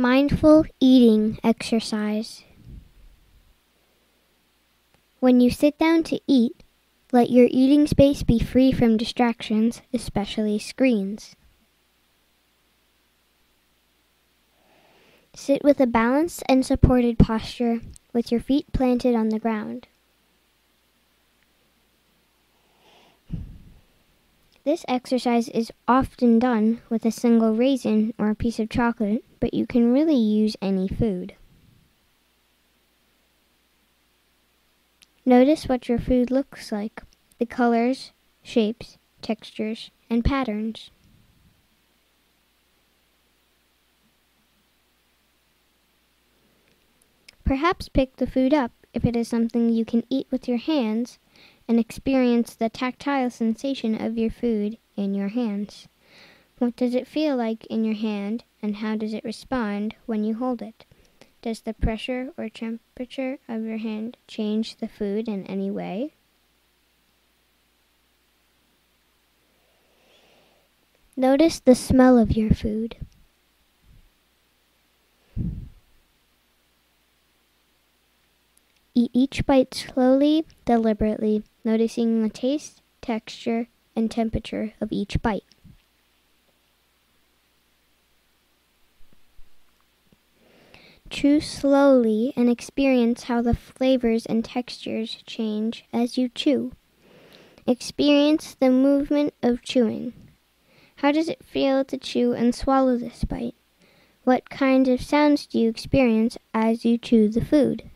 Mindful eating exercise. When you sit down to eat, let your eating space be free from distractions, especially screens. Sit with a balanced and supported posture with your feet planted on the ground. This exercise is often done with a single raisin or a piece of chocolate, but you can really use any food. Notice what your food looks like, the colors, shapes, textures, and patterns. Perhaps pick the food up if it is something you can eat with your hands and experience the tactile sensation of your food in your hands. What does it feel like in your hand, and how does it respond when you hold it? Does the pressure or temperature of your hand change the food in any way? Notice the smell of your food. Eat each bite slowly, deliberately, noticing the taste, texture, and temperature of each bite. Chew slowly and experience how the flavors and textures change as you chew. Experience the movement of chewing. How does it feel to chew and swallow this bite? What kinds of sounds do you experience as you chew the food?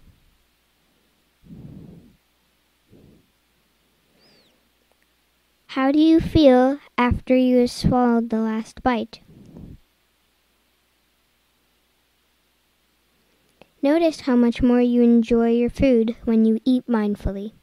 How do you feel after you have swallowed the last bite? Notice how much more you enjoy your food when you eat mindfully.